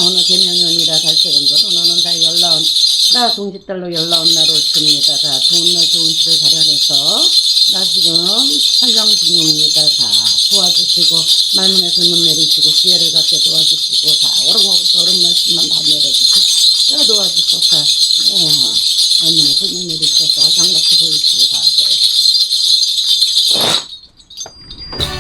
오늘 개면연이라 달색은거로 너는 다 연라온 나 동짓달로 연라온 나로 줍니다. 다 좋은 날 좋은 집을 가려내서 나 지금 설령 중용입니다. 다 도와주시고 말문에 불문 내리시고 지혜를 갖게 도와주시고 다 오른하고 옳은 말씀만 다 내려주시고 다 도와주셔서 말문에 불문 내리셔서 장같이 보이시고 다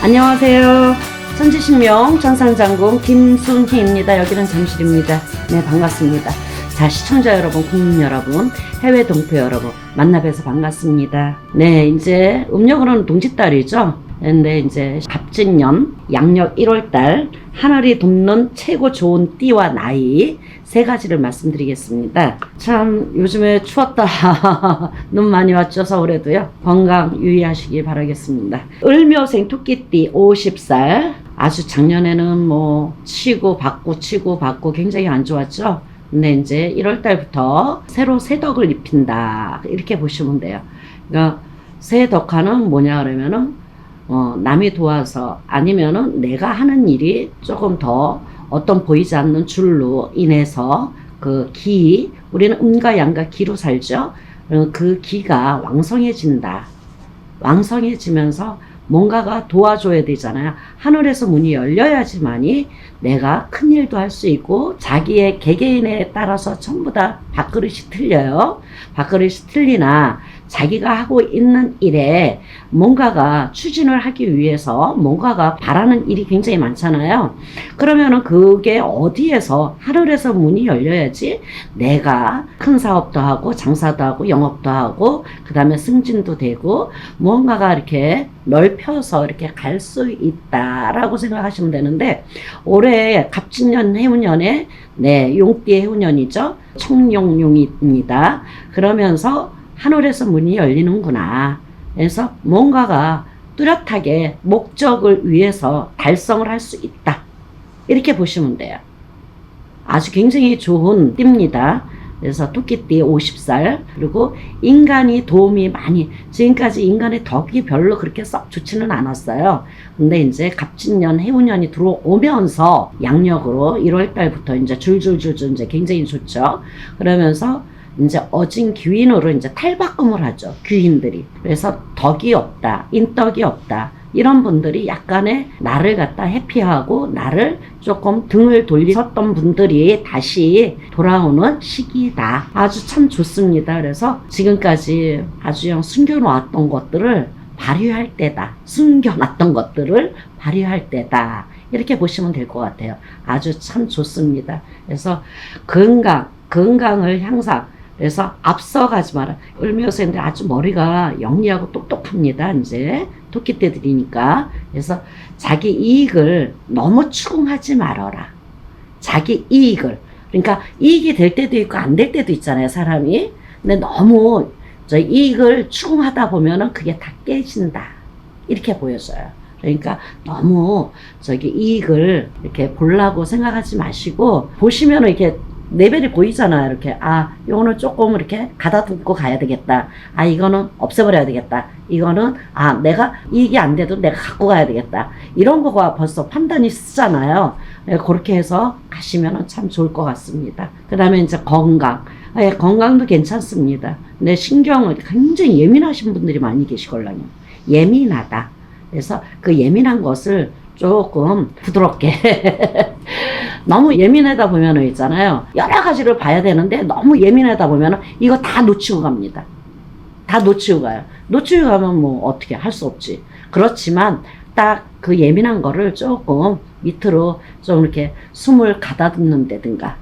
안녕하세요. 천지신명 천상장군 김순희입니다. 여기는 잠실입니다. 네, 반갑습니다. 자, 시청자 여러분, 국민 여러분, 해외 동포 여러분 만나 뵈서 반갑습니다. 네, 이제 음력으로는 동짓달이죠. 근데 이제 갑진년 양력 1월달 하늘이 돕는 최고 좋은 띠와 나이 세 가지를 말씀드리겠습니다. 참 요즘에 추웠다. 눈 많이 왔죠. 서울에도요. 건강 유의하시기 바라겠습니다. 을묘생 토끼띠 50살. 아주 작년에는 뭐 치고 받고 굉장히 안 좋았죠. 근데 이제 1월달부터 새로 새덕을 입힌다. 이렇게 보시면 돼요. 그러니까 새덕화는 뭐냐 그러면은 남이 도와서 아니면은 내가 하는 일이 조금 더 어떤 보이지 않는 줄로 인해서 그 기, 우리는 음과 양과 기로 살죠. 그 기가 왕성해진다. 왕성해지면서 뭔가가 도와줘야 되잖아요. 하늘에서 문이 열려야지만이 내가 큰 일도 할 수 있고 자기의 개개인에 따라서 전부 다 밥그릇이 틀려요. 밥그릇이 틀리나 자기가 하고 있는 일에 뭔가가 추진을 하기 위해서 뭔가가 바라는 일이 굉장히 많잖아요. 그러면은 그게 어디에서 하늘에서 문이 열려야지 내가 큰 사업도 하고 장사도 하고 영업도 하고 그 다음에 승진도 되고 뭔가가 이렇게 넓혀서 이렇게 갈 수 있다라고 생각하시면 되는데 올해 갑진년 해운년에 네 용띠의 해운년이죠. 청룡용입니다. 그러면서 하늘에서 문이 열리는구나. 그래서 뭔가가 뚜렷하게 목적을 위해서 달성을 할 수 있다. 이렇게 보시면 돼요. 아주 굉장히 좋은 띠입니다. 그래서 토끼띠 50살 그리고 인간이 도움이 많이 지금까지 인간의 덕이 별로 그렇게 썩 좋지는 않았어요. 근데 이제 갑진년 해운년이 들어오면서 양력으로 1월달부터 이제 줄줄줄 이제 굉장히 좋죠. 그러면서 이제 어진 귀인으로 이제 탈바꿈을 하죠. 귀인들이. 그래서 덕이 없다. 인덕이 없다. 이런 분들이 약간의 나를 갖다 회피하고 나를 조금 등을 돌리셨던 분들이 다시 돌아오는 시기다. 아주 참 좋습니다. 그래서 지금까지 아주 그냥 숨겨놓았던 것들을 발휘할 때다. 숨겨놨던 것들을 발휘할 때다. 이렇게 보시면 될 것 같아요. 아주 참 좋습니다. 그래서 건강을 향상 그래서 앞서가지 마라. 을묘생들 아주 머리가 영리하고 똑똑합니다. 이제 토끼떼들이니까. 그래서 자기 이익을 너무 추궁하지 말아라. 자기 이익을. 그러니까 이익이 될 때도 있고 안 될 때도 있잖아요. 사람이. 근데 너무 저 이익을 추궁하다 보면은 그게 다 깨진다. 이렇게 보여져요. 그러니까 너무 저기 이익을 이렇게 보려고 생각하지 마시고 보시면은 이렇게 레벨이 보이잖아요. 이렇게 이거는 조금 이렇게 가다듬고 가야 되겠다. 이거는 없애버려야 되겠다. 이거는 내가 이익이 안 돼도 내가 갖고 가야 되겠다. 이런 거가 벌써 판단이 쓰잖아요. 그렇게 해서 가시면 참 좋을 것 같습니다. 그 다음에 이제 건강. 건강도 괜찮습니다. 근데 신경을 굉장히 예민하신 분들이 많이 계시걸랑요. 예민하다. 그래서 그 예민한 것을 조금 부드럽게 너무 예민하다 보면은 있잖아요. 여러 가지를 봐야 되는데 너무 예민하다 보면은 이거 다 놓치고 갑니다. 다 놓치고 가요. 놓치고 가면 뭐 어떻게 할 수 없지. 그렇지만 딱 그 예민한 거를 조금 밑으로 좀 이렇게 숨을 가다듬는다든가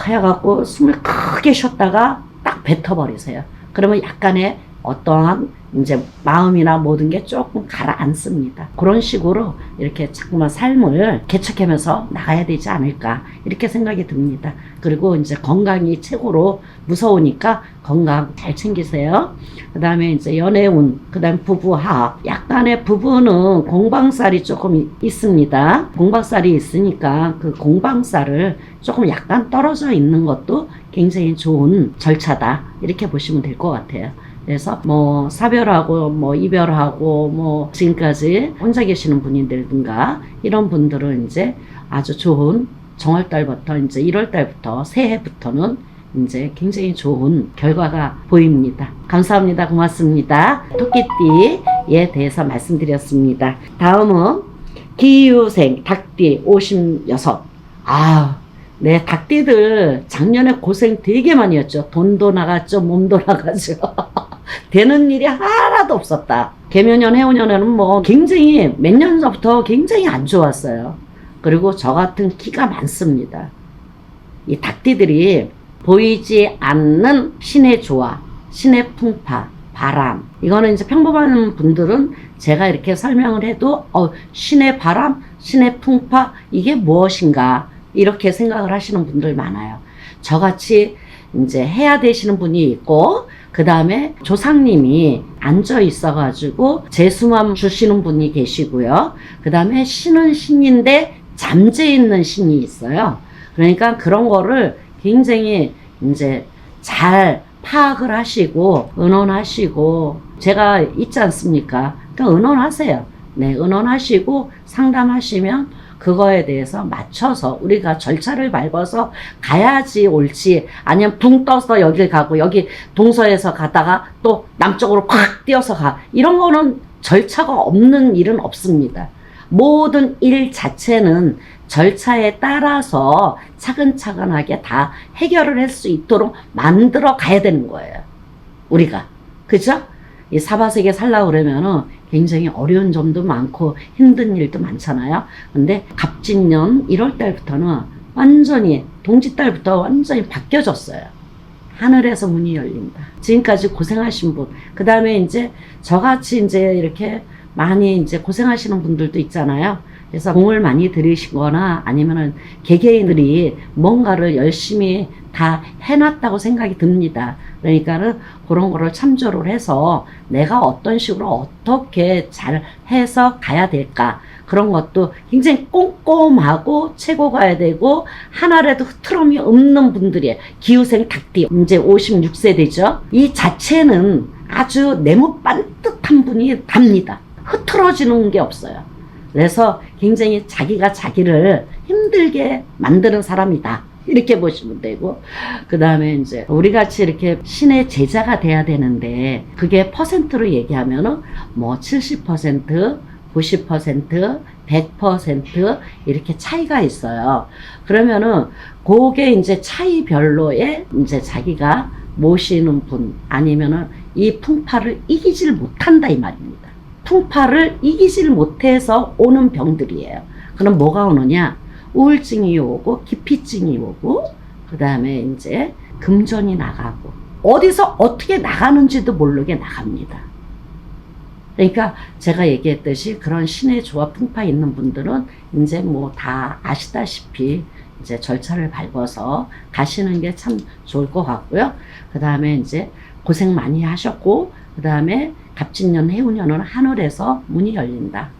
해갖고 숨을 크게 쉬었다가 딱 뱉어버리세요. 그러면 약간의 어떠한 이제 마음이나 모든 게 조금 가라앉습니다. 그런 식으로 이렇게 자꾸만 삶을 개척하면서 나가야 되지 않을까 이렇게 생각이 듭니다. 그리고 이제 건강이 최고로 무서우니까 건강 잘 챙기세요. 그 다음에 이제 연애운, 그 다음 부부합. 약간의 부부는 공방살이 조금 있습니다. 공방살이 있으니까 그 공방살을 조금 약간 떨어져 있는 것도 굉장히 좋은 절차다. 이렇게 보시면 될 것 같아요. 그래서 뭐 사별하고 뭐 이별하고 뭐 지금까지 혼자 계시는 분이들든가 이런 분들은 이제 아주 좋은 정월달부터 이제 1월달부터 새해부터는 이제 굉장히 좋은 결과가 보입니다. 감사합니다. 고맙습니다. 토끼띠에 대해서 말씀드렸습니다. 다음은 기유생 닭띠 56. 네, 닭띠들 작년에 고생 되게 많이 했죠. 돈도 나갔죠. 몸도 나가죠. 되는 일이 하나도 없었다. 개묘년, 해오년에는 뭐 굉장히 몇 년 전부터 굉장히 안 좋았어요. 그리고 저 같은 기가 많습니다. 이 닭띠들이 보이지 않는 신의 조화, 신의 풍파, 바람. 이거는 이제 평범한 분들은 제가 이렇게 설명을 해도 신의 바람, 신의 풍파 이게 무엇인가 이렇게 생각을 하시는 분들 많아요. 저같이 이제 해야 되시는 분이 있고 그 다음에 조상님이 앉아 있어가지고 제수만 주시는 분이 계시고요. 그 다음에 신은 신인데 잠재 있는 신이 있어요. 그러니까 그런 거를 굉장히 이제 잘 파악을 하시고 의논하시고 제가 있지 않습니까? 그러니까 의논하세요. 네, 의논하시고 상담하시면 그거에 대해서 맞춰서 우리가 절차를 밟아서 가야지 옳지 아니면 붕 떠서 여길 가고 여기 동서에서 가다가 또 남쪽으로 콱 뛰어서 가 이런 거는 절차가 없는 일은 없습니다. 모든 일 자체는 절차에 따라서 차근차근하게 다 해결을 할 수 있도록 만들어 가야 되는 거예요. 우리가. 그죠? 이 사바세계 살려고 그러면은 굉장히 어려운 점도 많고 힘든 일도 많잖아요. 근데 갑진년 1월 달부터는 완전히 동짓달부터 완전히 바뀌어졌어요. 하늘에서 문이 열린다. 지금까지 고생하신 분, 그 다음에 이제 저같이 이제 이렇게 많이 이제 고생하시는 분들도 있잖아요. 그래서 공을 많이 들이시거나 아니면은 개개인들이 뭔가를 열심히 다 해놨다고 생각이 듭니다. 그러니까는 그런 거를 참조를 해서 내가 어떤 식으로 어떻게 잘 해서 가야 될까. 그런 것도 굉장히 꼼꼼하고 채고 가야 되고 하나라도 흐트럼이 없는 분들이에요. 기후생 닭띠 이제 56세대죠. 이 자체는 아주 네모 반듯한 분이 답니다. 흐트러지는 게 없어요. 그래서 굉장히 자기가 자기를 힘들게 만드는 사람이다. 이렇게 보시면 되고, 그 다음에 이제 우리 같이 이렇게 신의 제자가 돼야 되는데, 그게 퍼센트로 얘기하면은 뭐 70%, 90%, 100% 이렇게 차이가 있어요. 그러면은 그게 이제 차이별로의 이제 자기가 모시는 분 아니면은 이 풍파를 이기질 못한다 이 말입니다. 풍파를 이기질 못해서 오는 병들이에요. 그럼 뭐가 오느냐? 우울증이 오고 기피증이 오고 그 다음에 이제 금전이 나가고 어디서 어떻게 나가는지도 모르게 나갑니다. 그러니까 제가 얘기했듯이 그런 신의 조합 풍파 있는 분들은 이제 뭐 다 아시다시피 이제 절차를 밟아서 가시는 게 참 좋을 것 같고요. 그 다음에 이제 고생 많이 하셨고 그 다음에 갑진년 해운년은 하늘에서 문이 열린다.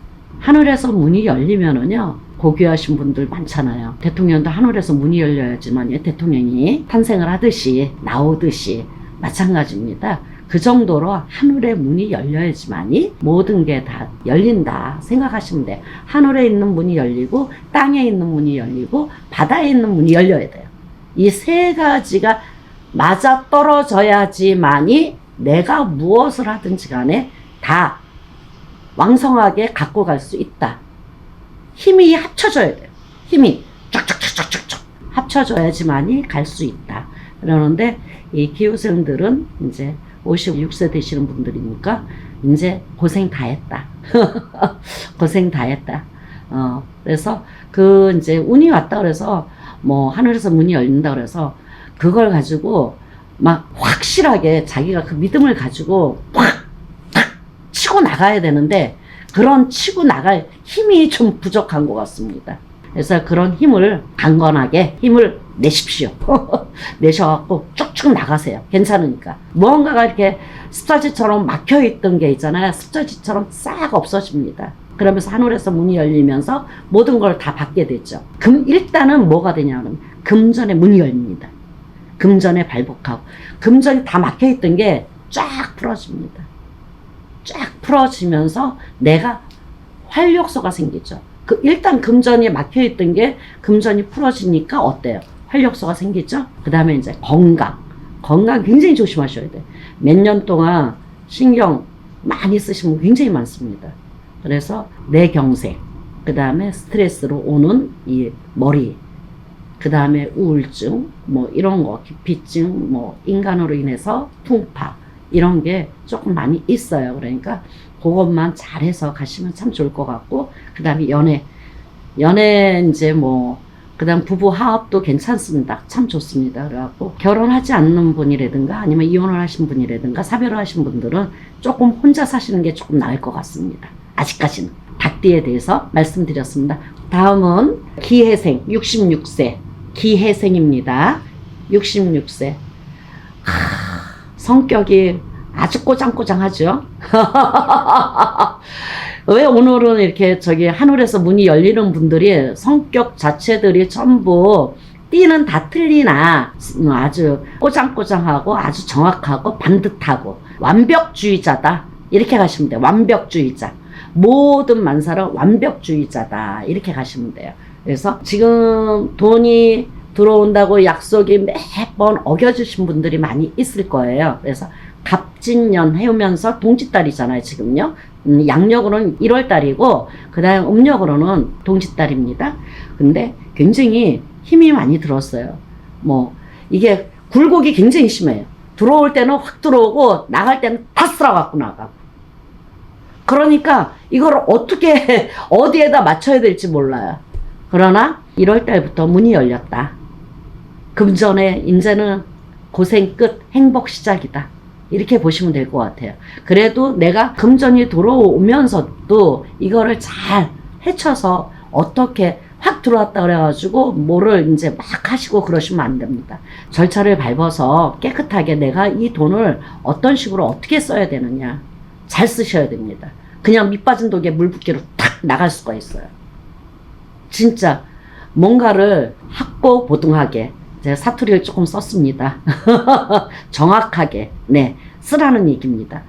하늘에서 문이 열리면은요 고귀하신 분들 많잖아요. 대통령도 하늘에서 문이 열려야지만 대통령이 탄생을 하듯이 나오듯이 마찬가지입니다. 그 정도로 하늘의 문이 열려야지만이 모든 게 다 열린다 생각하시면 돼요. 하늘에 있는 문이 열리고 땅에 있는 문이 열리고 바다에 있는 문이 열려야 돼요. 이 세 가지가 맞아 떨어져야지만이 내가 무엇을 하든지 간에 다 왕성하게 갖고 갈 수 있다. 힘이 합쳐져야 돼요. 힘이 쫙쫙쫙쫙쫙 합쳐져야지만이 갈 수 있다. 그러는데 이 기후생들은 이제 56세 되시는 분들이니까 이제 고생 다 했다. 고생 다 했다. 그래서 그 이제 운이 왔다 그래서 뭐 하늘에서 문이 열린다 그래서 그걸 가지고 막 확실하게 자기가 그 믿음을 가지고 확 치고 나가야 되는데 그런 치고 나갈 힘이 좀 부족한 것 같습니다. 그래서 그런 힘을 강건하게 힘을 내십시오. 내셔갖고 쭉쭉 나가세요. 괜찮으니까. 무언가가 이렇게 습자지처럼 막혀있던 게 있잖아요. 습자지처럼 싹 없어집니다. 그러면서 하늘에서 문이 열리면서 모든 걸 다 받게 되죠. 일단은 뭐가 되냐면 금전의 문이 열립니다. 금전에 발복하고 금전이 다 막혀있던 게 쫙 풀어집니다. 쫙 풀어지면서 내가 활력소가 생기죠. 일단 금전이 막혀있던 게 금전이 풀어지니까 어때요? 활력소가 생기죠? 그 다음에 이제 건강 굉장히 조심하셔야 돼. 몇 년 동안 신경 많이 쓰시면 굉장히 많습니다. 그래서 뇌경색, 그 다음에 스트레스로 오는 이 머리, 그 다음에 우울증, 뭐 이런 거, 기피증, 뭐 인간으로 인해서 풍파, 이런 게 조금 많이 있어요. 그러니까 그것만 잘해서 가시면 참 좋을 것 같고, 그 다음에 연애 이제 뭐, 그 다음 부부 화합도 괜찮습니다. 참 좋습니다. 그래갖고 결혼하지 않는 분이라든가 아니면 이혼을 하신 분이라든가 사별을 하신 분들은 조금 혼자 사시는 게 조금 나을 것 같습니다. 아직까지는. 닭띠에 대해서 말씀드렸습니다. 다음은 기해생, 66세. 기해생입니다. 66세. 성격이 아주 꼬장꼬장하죠. 왜 오늘은 이렇게 하늘에서 문이 열리는 분들이 성격 자체들이 전부 띠는 다 틀리나 아주 꼬장꼬장하고 아주 정확하고 반듯하고 완벽주의자다. 이렇게 가시면 돼요. 완벽주의자. 모든 만사는 완벽주의자다. 이렇게 가시면 돼요. 그래서 지금 돈이 들어온다고 약속이 매번 어겨주신 분들이 많이 있을 거예요. 그래서 갑진년 해오면서 동짓달이잖아요, 지금요. 양력으로는 1월달이고, 그 다음 음력으로는 동짓달입니다. 근데 굉장히 힘이 많이 들었어요. 뭐, 이게 굴곡이 굉장히 심해요. 들어올 때는 확 들어오고, 나갈 때는 다 쓸어갖고 나가고. 그러니까 이걸 어떻게, 어디에다 맞춰야 될지 몰라요. 그러나 1월달부터 문이 열렸다. 금전에 이제는 고생 끝, 행복 시작이다. 이렇게 보시면 될 것 같아요. 그래도 내가 금전이 들어오면서도 이거를 잘 헤쳐서 어떻게 확 들어왔다 그래가지고 뭐를 이제 막 하시고 그러시면 안 됩니다. 절차를 밟아서 깨끗하게 내가 이 돈을 어떤 식으로 어떻게 써야 되느냐. 잘 쓰셔야 됩니다. 그냥 밑 빠진 독에 물 붓기로 탁 나갈 수가 있어요. 진짜 뭔가를 학고보등하게 제가 사투리를 조금 썼습니다. 정확하게 쓰라는 얘기입니다.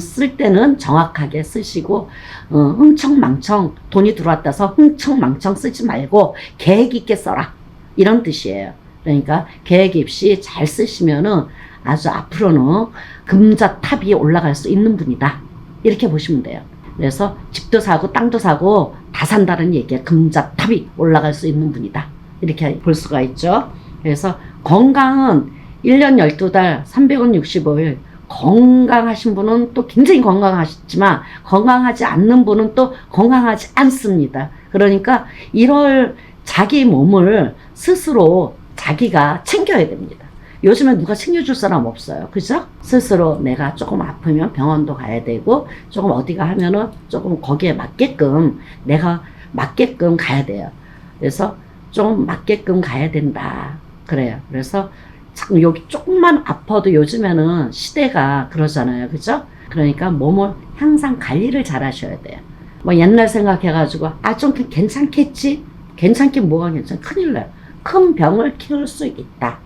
쓸 때는 정확하게 쓰시고 흥청망청 돈이 들어왔다 해서 흥청망청 쓰지 말고 계획 있게 써라 이런 뜻이에요. 그러니까 계획 없이 잘 쓰시면은 아주 앞으로는 금자탑이 올라갈 수 있는 분이다 이렇게 보시면 돼요. 그래서 집도 사고 땅도 사고 다 산다는 얘기야. 금자탑이 올라갈 수 있는 분이다 이렇게 볼 수가 있죠. 그래서 건강은 1년 12달 365일 건강하신 분은 또 굉장히 건강하시지만 건강하지 않는 분은 또 건강하지 않습니다. 그러니까 이럴 자기 몸을 스스로 자기가 챙겨야 됩니다. 요즘에 누가 챙겨줄 사람 없어요. 그죠? 스스로 내가 조금 아프면 병원도 가야 되고 조금 어디가 하면은 조금 거기에 맞게끔 내가 맞게끔 가야 돼요. 그래서 좀 맞게끔 가야 된다. 그래요. 그래서 자꾸 여기 조금만 아파도 요즘에는 시대가 그러잖아요. 그죠? 그러니까 몸을 항상 관리를 잘 하셔야 돼요. 뭐 옛날 생각해가지고 좀 괜찮겠지? 괜찮긴 뭐가 괜찮아? 큰일 나요. 큰 병을 키울 수 있다.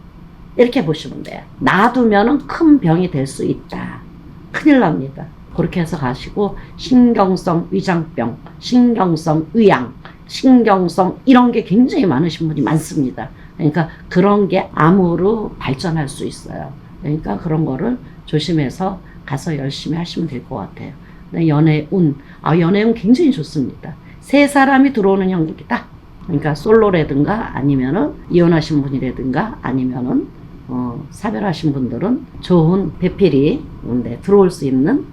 이렇게 보시면 돼요. 놔두면은 큰 병이 될 수 있다. 큰일 납니다. 그렇게 해서 가시고 신경성 위장병, 신경성 위양, 신경성 이런 게 굉장히 많으신 분이 많습니다. 그러니까 그런 게 암으로 발전할 수 있어요. 그러니까 그런 거를 조심해서 가서 열심히 하시면 될 것 같아요. 연애운, 연애운 굉장히 좋습니다. 세 사람이 들어오는 형국이다. 그러니까 솔로라든가 아니면은 이혼하신 분이라든가 아니면은 사별하신 분들은 좋은 배필이 들어올 수 있는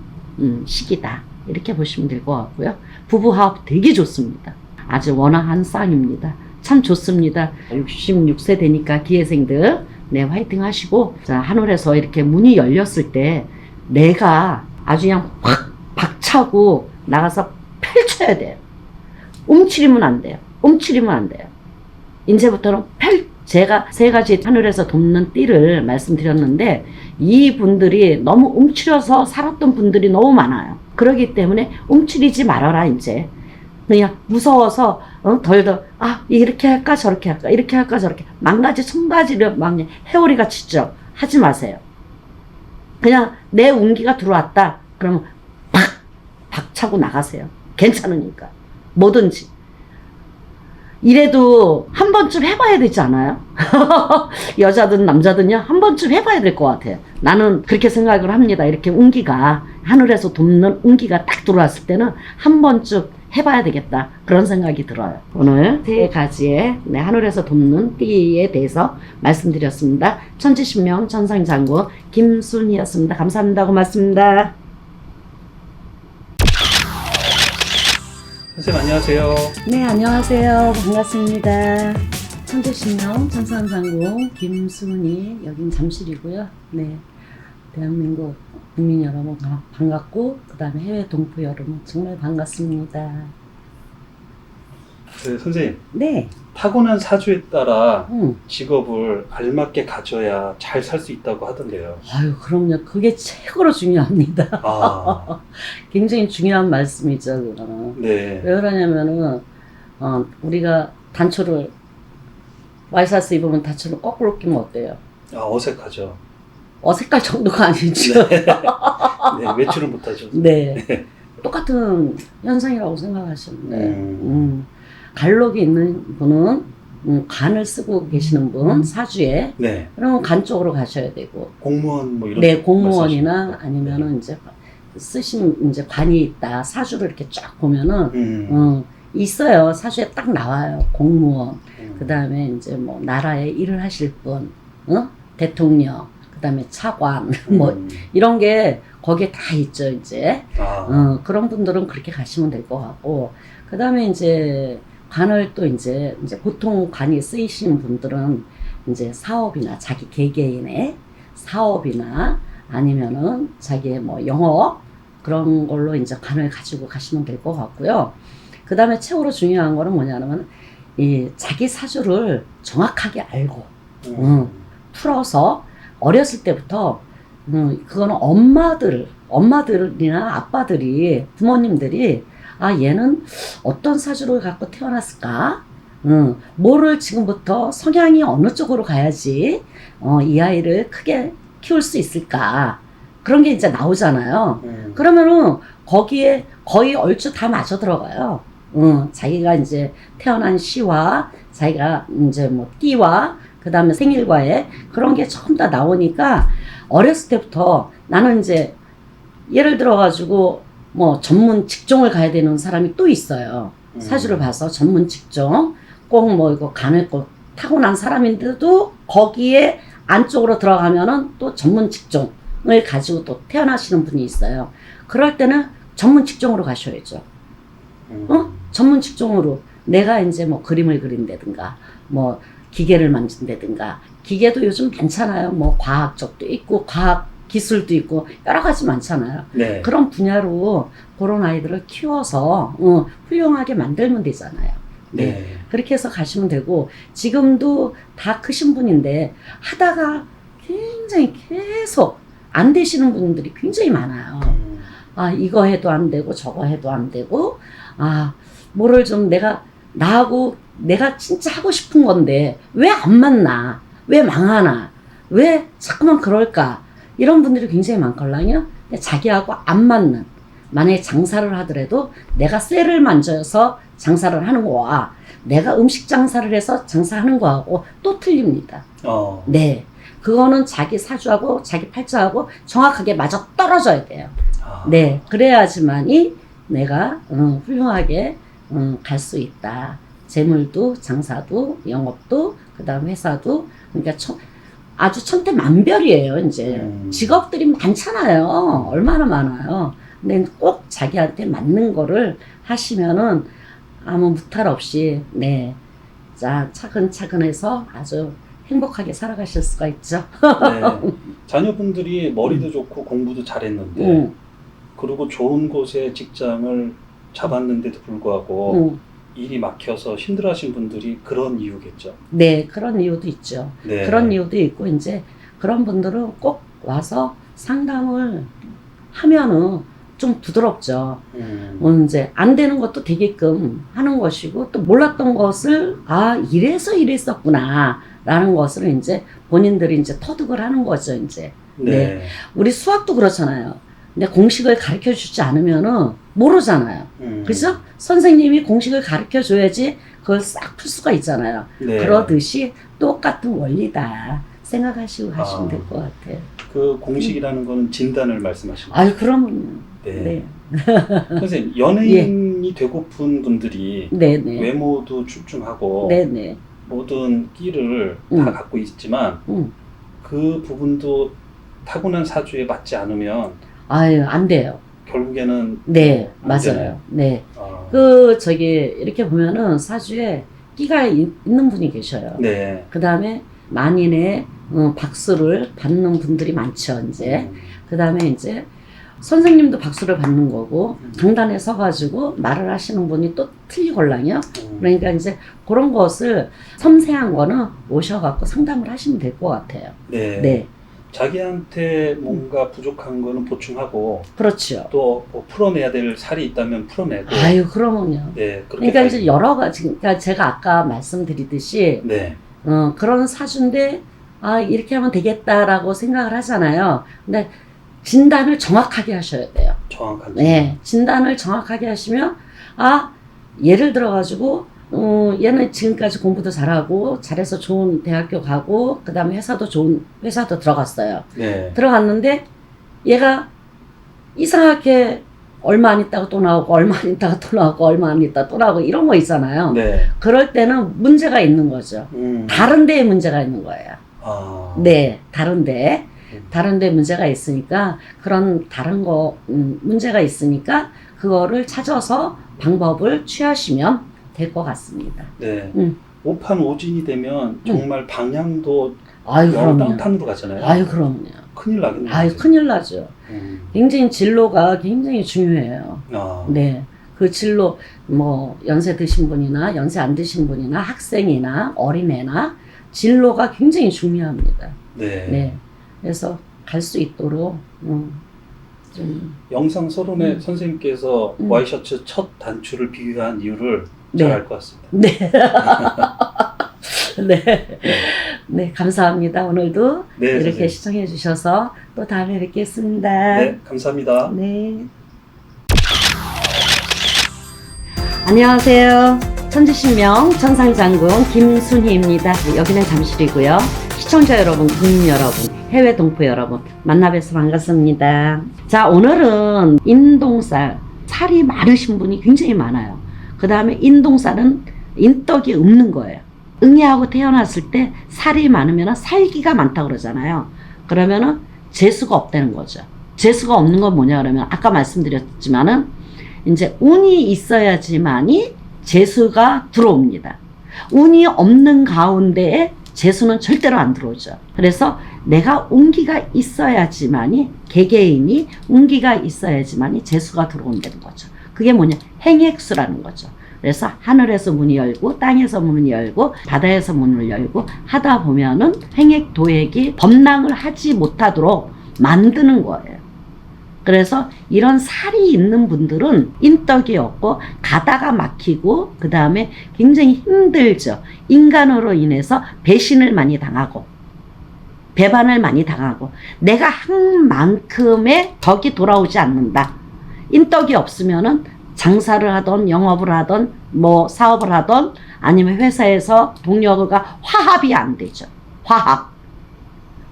시기다. 이렇게 보시면 될 것 같고요. 부부화합 되게 좋습니다. 아주 원활한 쌍입니다. 참 좋습니다. 66세 되니까 기회생들 화이팅 하시고 자 하늘에서 이렇게 문이 열렸을 때 내가 아주 그냥 확 박차고 나가서 펼쳐야 돼요. 움츠리면 안 돼요. 움츠리면 안 돼요. 이제부터는 제가 세 가지 하늘에서 돕는 띠를 말씀드렸는데 이분들이 너무 움츠려서 살았던 분들이 너무 많아요. 그렇기 때문에 움츠리지 말아라 이제. 그냥 무서워서 덜덜 이렇게 할까 저렇게 할까 이렇게 할까 저렇게 만가지 천가지를 막 해오리가 치죠. 하지 마세요. 그냥 내 운기가 들어왔다 그러면 박차고 나가세요. 괜찮으니까 뭐든지 이래도 한 번쯤 해봐야 되지 않아요? 여자든 남자든요, 한 번쯤 해봐야 될 것 같아요. 나는 그렇게 생각을 합니다. 이렇게 운기가, 하늘에서 돕는 운기가 딱 들어왔을 때는 한 번쯤 해봐야 되겠다. 그런 생각이 들어요. 오늘 세 가지의 하늘에서 돕는 띠에 대해서 말씀드렸습니다. 천지신명 천상장군 김순희였습니다. 감사합니다. 고맙습니다. 선생님 안녕하세요. 네, 안녕하세요. 반갑습니다. 천재신명 천상장군 김순희, 여긴 잠실이고요. 네, 대한민국 국민 여러분 반갑고, 그 다음에 해외 동포 여러분 정말 반갑습니다. 네, 선생님 네, 타고난 사주에 따라 응. 직업을 알맞게 가져야 잘 살 수 있다고 하던데요. 아유, 그럼요. 그게 최고로 중요합니다. 아, 굉장히 중요한 말씀이죠, 그거는. 네. 왜 그러냐면은, 우리가 단초를, 와이셔츠 입으면 단초를 거꾸로 끼면 어때요? 아, 어색하죠. 어색할 정도가 아니죠. 네, 외출은 못하죠. 네. 똑같은 현상이라고 생각하시면 돼요. 간록이 있는 분은 간을 쓰고 계시는 분, 사주에. 네. 그러면 간 쪽으로 가셔야 되고. 공무원 뭐 이런. 네, 공무원이나 말씀하시는 아니면은 네. 이제 쓰신 이제 관이 있다. 사주를 이렇게 쫙 보면은, 음. 있어요. 사주에 딱 나와요. 공무원. 음. 그 다음에 이제 뭐 나라에 일을 하실 분, 대통령, 그 다음에 차관, 뭐 이런 게 거기에 다 있죠, 이제. 아, 그런 분들은 그렇게 가시면 될 것 같고, 그 다음에 이제 관을 또 이제 보통 관이 쓰이시는 분들은 이제 사업이나 자기 개개인의 사업이나 아니면은 자기의 뭐 영업 그런 걸로 이제 관을 가지고 가시면 될 것 같고요. 그 다음에 최고로 중요한 거는 뭐냐면 이 자기 사주를 정확하게 알고, 풀어서 어렸을 때부터 그거는 엄마들이나 아빠들이, 부모님들이 얘는 어떤 사주를 갖고 태어났을까? 뭐를 지금부터 성향이 어느 쪽으로 가야지 이 아이를 크게 키울 수 있을까? 그런 게 이제 나오잖아요. 그러면은 거기에 거의 얼추 다 맞아 들어가요. 자기가 이제 태어난 시와 자기가 이제 뭐 띠와 그 다음에 생일과에 그런 게 전부 다 나오니까 어렸을 때부터 나는 이제 예를 들어가지고 뭐 전문 직종을 가야 되는 사람이 또 있어요. 사주를 봐서 전문 직종 꼭 뭐 이거 간을 꼭 타고난 사람인데도 거기에 안쪽으로 들어가면은 또 전문 직종을 가지고 또 태어나시는 분이 있어요. 그럴 때는 전문 직종으로 가셔야죠. 전문 직종으로 내가 이제 뭐 그림을 그린다든가 뭐 기계를 만진다든가, 기계도 요즘 많잖아요. 뭐 과학 쪽도 있고 과학 기술도 있고 여러 가지 많잖아요. 네. 그런 분야로 그런 아이들을 키워서 훌륭하게 만들면 되잖아요. 네. 네. 그렇게 해서 가시면 되고, 지금도 다 크신 분인데 하다가 굉장히 계속 안 되시는 분들이 굉장히 많아요. 이거 해도 안 되고 저거 해도 안 되고, 뭐를 좀 나하고 내가 진짜 하고 싶은 건데 왜 안 맞나, 왜 망하나, 왜 자꾸만 그럴까, 이런 분들이 굉장히 많거든요. 근데 자기하고 안 맞는, 만약에 장사를 하더라도 내가 쇠를 만져서 장사를 하는 거와 내가 음식 장사를 해서 장사하는 거하고 또 틀립니다. 네, 그거는 자기 사주하고 자기 팔자하고 정확하게 맞아 떨어져야 돼요. 네, 그래야지만이 내가 훌륭하게 갈 수 있다. 재물도, 장사도, 영업도, 그 다음 회사도. 그러니까 아주 천태만별이에요. 이제 직업들이 많잖아요. 얼마나 많아요. 근데 꼭 자기한테 맞는 거를 하시면은 아무 무탈 없이, 네, 자, 차근차근 해서 아주 행복하게 살아가실 수가 있죠. 네. 자녀분들이 머리도 좋고 공부도 잘했는데, 그리고 좋은 곳에 직장을 잡았는데도 불구하고 일이 막혀서 힘들어하신 분들이 그런 이유겠죠. 네, 그런 이유도 있죠. 네. 그런 이유도 있고, 이제 그런 분들은 꼭 와서 상담을 하면은 좀 부드럽죠. 이제 안 되는 것도 되게끔 하는 것이고, 또 몰랐던 것을 이래서 이랬었구나 라는 것을 이제 본인들이 이제 터득을 하는 거죠. 이제 네. 우리 수학도 그렇잖아요. 근데 공식을 가르쳐 주지 않으면은 모르잖아요. 그죠? 선생님이 공식을 가르쳐 줘야지 그걸 싹 풀 수가 있잖아요. 네. 그러듯이 똑같은 원리다 생각하시고 하시면 될 것 같아요. 그 공식이라는 거는 진단을 말씀하시는 거죠? 아유, 그럼. 네. 네. 선생님, 연예인이 되고픈 분들이 네네. 외모도 출중하고 네네. 모든 끼를 다 갖고 있지만 그 부분도 타고난 사주에 맞지 않으면 아유, 안 돼요. 결국에는 네, 안 맞아요. 되나요? 네. 아, 이렇게 보면은 사주에 끼가 있는 분이 계셔요. 네. 그 다음에 만인의 박수를 받는 분들이 많죠, 이제. 그 다음에 이제 선생님도 박수를 받는 거고, 강단에 서가지고 말을 하시는 분이 또 틀리걸랑요. 그러니까 이제 그런 것을 섬세한 거는 오셔갖고 상담을 하시면 될 것 같아요. 네. 네. 자기한테 뭔가 부족한 거는 보충하고 그렇죠. 또뭐 풀어내야 될 살이 있다면 풀어내고. 아유, 그러면요. 네. 그렇게 그러니까 다 이제 여러 가지, 그러니까 제가 아까 말씀드리듯이, 네. 그런 사주인데, 아, 이렇게 하면 되겠다라고 생각을 하잖아요. 근데 진단을 정확하게 하셔야 돼요. 정확한. 네. 진단을 정확하게 하시면, 아, 예를 들어가지고, 얘는 지금까지 공부도 잘하고, 잘해서 좋은 대학교 가고, 그 다음에 좋은 회사도 들어갔어요. 네. 들어갔는데, 얘가 이상하게 얼마 안 있다가 또 나오고, 얼마 안 있다가 또 나오고, 얼마 안 있다가 또 나오고, 이런 거 있잖아요. 네. 그럴 때는 문제가 있는 거죠. 다른 데에 문제가 있는 거예요. 아. 네, 다른 데 문제가 있으니까, 그런 다른 거, 문제가 있으니까, 그거를 찾아서 방법을 취하시면 될 것 같습니다. 네. 오판오진이 되면 정말 방향도 아유, 영 그럼요. 땅탄으로 가잖아요. 아유, 그럼요. 큰일 나겠네요. 아유, 큰일 나죠. 굉장히 진로가 굉장히 중요해요. 아. 네. 그 진로, 연세 드신 분이나, 연세 안 드신 분이나, 학생이나, 어린애나, 진로가 굉장히 중요합니다. 네. 네. 그래서 갈 수 있도록, 좀, 영상 서론에 선생님께서 와이셔츠 첫 단추를 비유한 이유를 네. 잘 알 것 같습니다. 네. 네. 네, 감사합니다. 오늘도 네, 이렇게 선생님. 시청해 주셔서 또 다음에 뵙겠습니다. 네, 감사합니다. 네. 안녕하세요. 천지신명 천상장군 김순희입니다. 여기는 잠실이고요. 시청자 여러분, 국민 여러분, 해외 동포 여러분 만나 뵈서 반갑습니다. 자, 오늘은 인동살, 살이 많으신 분이 굉장히 많아요. 그 다음에 인동살은 인덕이 없는 거예요. 응애하고 태어났을 때 살이 많으면 살기가 많다고 그러잖아요. 그러면은 재수가 없다는 거죠. 재수가 없는 건 뭐냐 그러면 아까 말씀드렸지만은 이제 운이 있어야지만이 재수가 들어옵니다. 운이 없는 가운데에 재수는 절대로 안 들어오죠. 그래서 내가 운기가 있어야지만이 개개인이 운기가 있어야지만이 재수가 들어온다는 거죠. 그게 뭐냐? 행액수라는 거죠. 그래서 하늘에서 문이 열고 땅에서 문이 열고 바다에서 문을 열고 하다 보면은 행액 도액이 범랑을 하지 못하도록 만드는 거예요. 그래서 이런 살이 있는 분들은 인덕이 없고 가다가 막히고 그 다음에 굉장히 힘들죠. 인간으로 인해서 배신을 많이 당하고 배반을 많이 당하고 내가 한 만큼의 덕이 돌아오지 않는다. 인덕이 없으면은 장사를 하던 영업을 하던 사업을 하던 아니면 회사에서 동료가 화합이 안 되죠.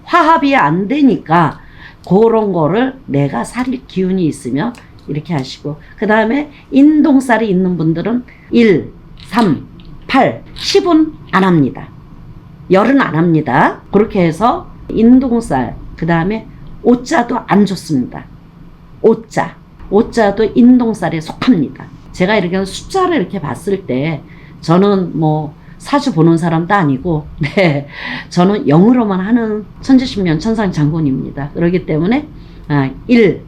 화합이 안 되니까 그런 거를 내가 살릴 기운이 있으면 이렇게 하시고 그 다음에 인동살이 있는 분들은 1, 3, 8, 10은 안 합니다. 열은 안 합니다. 그렇게 해서 인동살 그 다음에 오자도 안 좋습니다. 오자도 인동살에 속합니다. 제가 이렇게 숫자를 이렇게 봤을 때 저는 사주 보는 사람도 아니고 네, 저는 영으로만 하는 천지신명 천상장군입니다. 그렇기 때문에 1,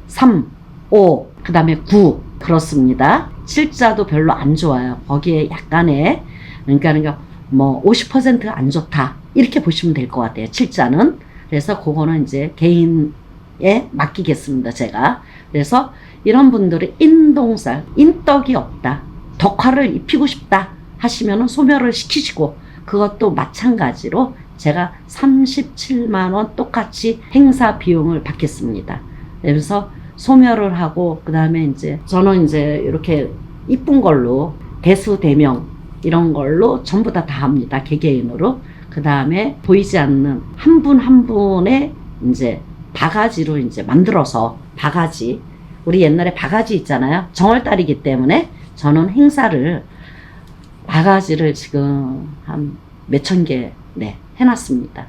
3, 5, 그 다음에 9 그렇습니다. 7자도 별로 안 좋아요. 거기에 약간의 그러니까 50%안 좋다 이렇게 보시면 될 것 같아요. 7자는. 그래서 그거는 이제 개인에 맡기겠습니다. 제가. 그래서 이런 분들이 인동살, 인덕이 없다, 덕화를 입히고 싶다 하시면은 소멸을 시키시고 그것도 마찬가지로 제가 37만원 똑같이 행사 비용을 받겠습니다. 그래서 소멸을 하고 그 다음에 이제 저는 이제 이렇게 이쁜 걸로 대수 대명 이런 걸로 전부 다 합니다. 개개인으로. 그 다음에 보이지 않는 한 분 한 분의 이제 바가지로 이제 만들어서 바가지. 우리 옛날에 바가지 있잖아요. 정월달이기 때문에 저는 행사를 바가지를 지금 한 몇천 개, 네, 해놨습니다.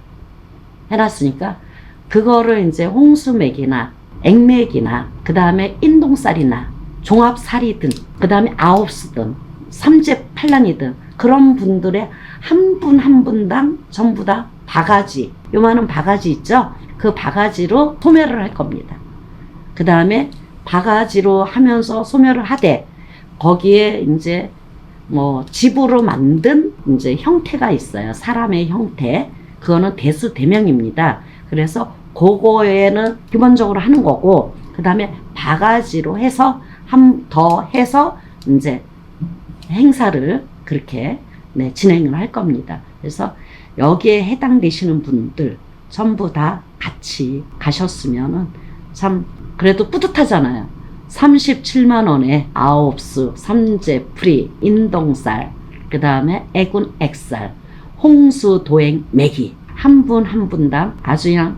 해놨으니까 그거를 이제 홍수맥이나 액맥이나 그 다음에 인동쌀이나 종합살이든 그 다음에 아홉수든 삼재팔랑이든 그런 분들의 한 분 한 분당 전부 다 바가지, 요만한 바가지 있죠? 그 바가지로 소멸을 할 겁니다. 그 다음에 바가지로 하면서 소멸을 하되 거기에 이제 뭐 집으로 만든 이제 형태가 있어요. 사람의 형태. 그거는 대수대명입니다. 그래서 그거에는 기본적으로 하는 거고, 그 다음에 바가지로 해서 더 해서 이제 행사를 그렇게 네, 진행을 할 겁니다. 그래서 여기에 해당되시는 분들 전부 다 같이 가셨으면은 참 그래도 뿌듯하잖아요. 37만 원에 아홉수, 삼재, 프리, 인동쌀, 그 다음에 애군 액살, 홍수, 도행, 매기 한 분 한 분당 아주 그냥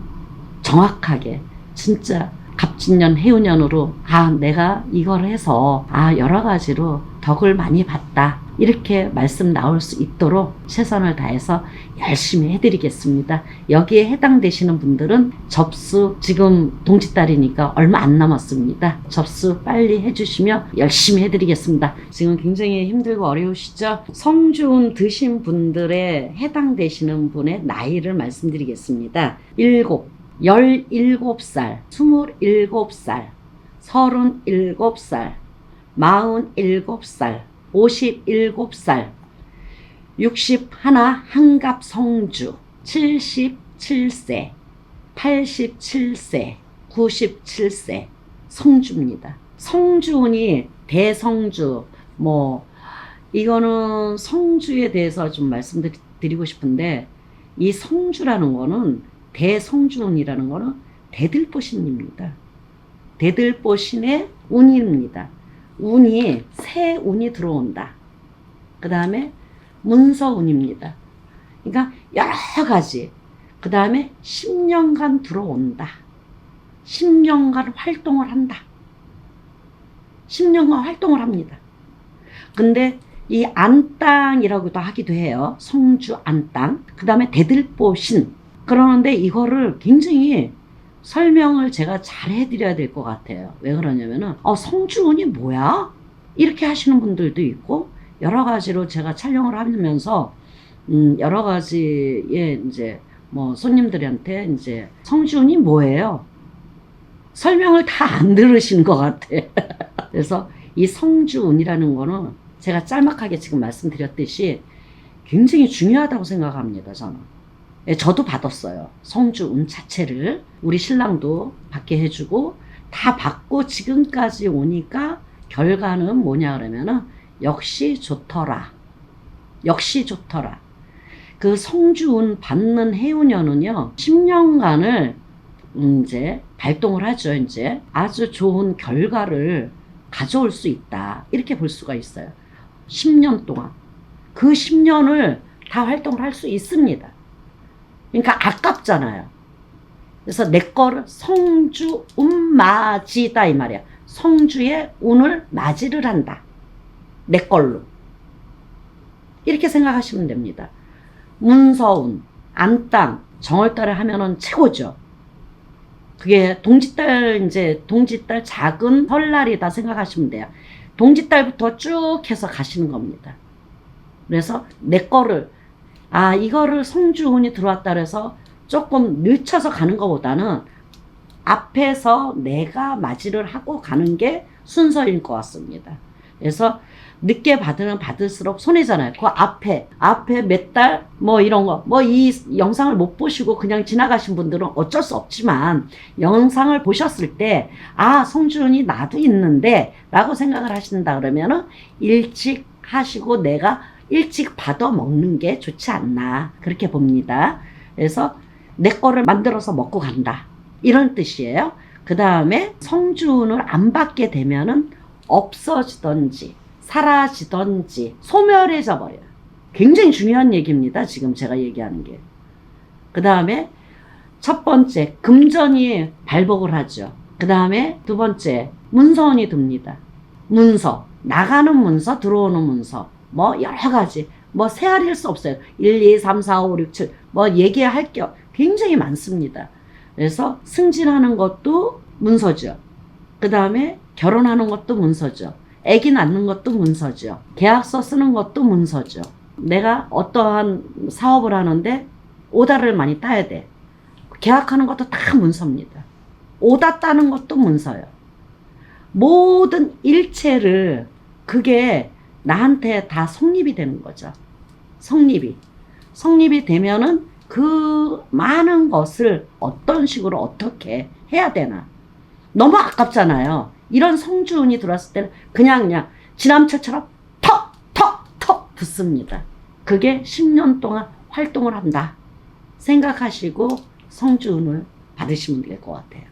정확하게 진짜 갑진년, 해운년으로 내가 이걸 해서 여러 가지로 덕을 많이 봤다. 이렇게 말씀 나올 수 있도록 최선을 다해서 열심히 해드리겠습니다. 여기에 해당되시는 분들은 접수 지금 동짓달이니까 얼마 안 남았습니다. 접수 빨리 해주시면 열심히 해드리겠습니다. 지금 굉장히 힘들고 어려우시죠? 성주운 드신 분들에 해당되시는 분의 나이를 말씀드리겠습니다. 17살, 27살, 37살, 47살, 57살, 61 한갑 성주, 77세, 87세, 97세 성주입니다. 성주운이 대성주, 이거는 성주에 대해서 좀 말씀드리고 싶은데, 이 성주라는 거는 대성주운이라는 거는 대들보신입니다. 대들보신의 운입니다. 운이 새 운이 들어온다. 그 다음에 문서운입니다. 그러니까 여러 가지. 그 다음에 10년간 들어온다. 10년간 활동을 한다. 10년간 활동을 합니다. 근데 이 안땅이라고도 하기도 해요. 성주 안땅. 그 다음에 대들보신. 그러는데 이거를 굉장히 설명을 제가 잘 해드려야 될 것 같아요. 왜 그러냐면은 성주운이 뭐야? 이렇게 하시는 분들도 있고, 여러 가지로 제가 촬영을 하면서 여러 가지의 이제 손님들한테 이제 성주운이 뭐예요? 설명을 다 안 들으신 것 같아. 그래서 이 성주운이라는 거는 제가 짤막하게 지금 말씀드렸듯이 굉장히 중요하다고 생각합니다. 저는. 저도 받았어요. 성주운 자체를. 우리 신랑도 받게 해주고 다 받고 지금까지 오니까 결과는 뭐냐 그러면은 역시 좋더라. 역시 좋더라. 그 성주운 받는 해운년은요 10년간을 이제 발동을 하죠. 이제 아주 좋은 결과를 가져올 수 있다. 이렇게 볼 수가 있어요. 10년 동안 그 10년을 다 활동을 할 수 있습니다. 그러니까 아깝잖아요. 그래서 내 거를 성주 운맞이다 이 말이야. 성주의 운을 맞이를 한다. 내 걸로. 이렇게 생각하시면 됩니다. 문서운, 안땅, 정월달에 하면은 최고죠. 그게 동짓달 작은 설날이다 생각하시면 돼요. 동짓달부터 쭉 해서 가시는 겁니다. 그래서 내 거를 이거를 성주운이 들어왔다 그래서 조금 늦춰서 가는 것보다는 앞에서 내가 맞이를 하고 가는 게 순서일 것 같습니다. 그래서 늦게 받을수록 손해잖아요. 그 앞에 몇 달, 이런 거, 이 영상을 못 보시고 그냥 지나가신 분들은 어쩔 수 없지만, 영상을 보셨을 때, 성주운이 나도 있는데, 라고 생각을 하신다 그러면은, 일찍 하시고 내가 일찍 받아 먹는 게 좋지 않나 그렇게 봅니다. 그래서 내 거를 만들어서 먹고 간다 이런 뜻이에요. 그 다음에 성주운을 안 받게 되면은 없어지던지 사라지던지 소멸해져 버려요. 굉장히 중요한 얘기입니다. 지금 제가 얘기하는 게. 그 다음에 첫 번째, 금전이 발복을 하죠. 그 다음에 두 번째, 문서운이 듭니다. 문서, 나가는 문서, 들어오는 문서, 뭐 여러 가지, 뭐 세알일 수 없어요. 1, 2, 3, 4, 5, 6, 7, 뭐 얘기할 게 굉장히 많습니다. 그래서 승진하는 것도 문서죠. 그 다음에 결혼하는 것도 문서죠. 아기 낳는 것도 문서죠. 계약서 쓰는 것도 문서죠. 내가 어떠한 사업을 하는데 오다를 많이 따야 돼. 계약하는 것도 다 문서입니다. 오다 따는 것도 문서예요. 모든 일체를 그게 나한테 다 성립이 되는 거죠. 성립이 되면은 그 많은 것을 어떤 식으로 어떻게 해야 되나. 너무 아깝잖아요. 이런 성주운이 들어왔을 때는 그냥 지남철처럼 턱 붙습니다. 그게 10년 동안 활동을 한다 생각하시고 성주운을 받으시면 될 것 같아요.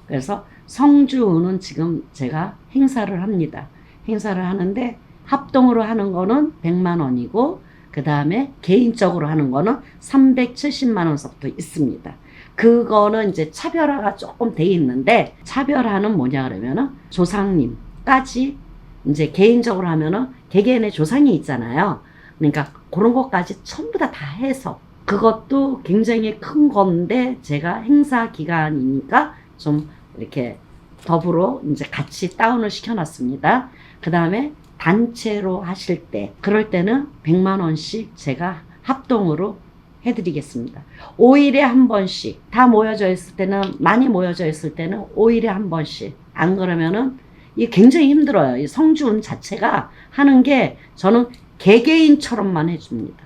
그래서 성주운은 지금 제가 행사를 합니다. 행사를 하는데 합동으로 하는 거는 100만 원이고 그 다음에 개인적으로 하는 거는 370만 원서부터 있습니다. 그거는 이제 차별화가 조금 돼 있는데, 차별화는 뭐냐 그러면은 조상님까지 이제 개인적으로 하면은 개개인의 조상이 있잖아요. 그러니까 그런 것까지 전부 다 해서 그것도 굉장히 큰 건데 제가 행사 기간이니까 좀 이렇게 더불어 이제 같이 다운을 시켜놨습니다. 그 다음에 단체로 하실 때, 그럴 때는 100만 원씩 제가 합동으로 해드리겠습니다. 5일에 한 번씩, 다 모여져 있을 때는, 많이 모여져 있을 때는 5일에 한 번씩. 안 그러면은 이게 굉장히 힘들어요. 이 성주운 자체가 하는 게 저는 개개인처럼만 해줍니다.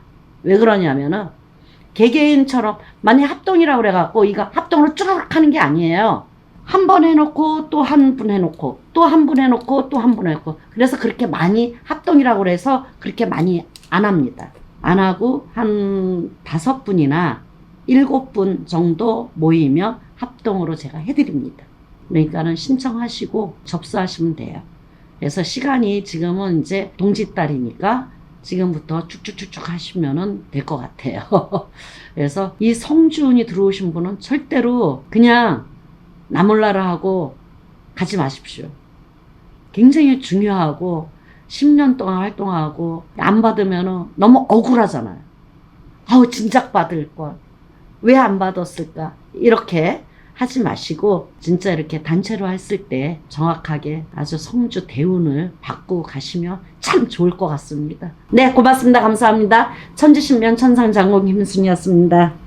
왜 그러냐면은 개개인처럼 만약 합동이라고 그래갖고 이거 합동으로 쭈르륵 하는 게 아니에요. 한 번 해놓고 또 한 분 해놓고 또 한 분 해놓고 또 한 분 해놓고, 그래서 그렇게 많이 합동이라고 그래서 그렇게 많이 안 합니다. 안 하고 한 5분이나 7분 정도 모이면 합동으로 제가 해드립니다. 그러니까는 신청하시고 접수하시면 돼요. 그래서 시간이 지금은 이제 동짓달이니까 지금부터 쭉쭉쭉쭉 하시면은 될 것 같아요. 그래서 이 성주운이 들어오신 분은 절대로 그냥 나 몰라라 하고 가지 마십시오. 굉장히 중요하고 10년 동안 활동하고 안 받으면 너무 억울하잖아요. 아우 진작 받을 걸. 왜 안 받았을까? 이렇게 하지 마시고 진짜 이렇게 단체로 했을 때 정확하게 아주 성주 대운을 받고 가시면 참 좋을 것 같습니다. 네, 고맙습니다. 감사합니다. 천지신명 천상장공 김순이었습니다.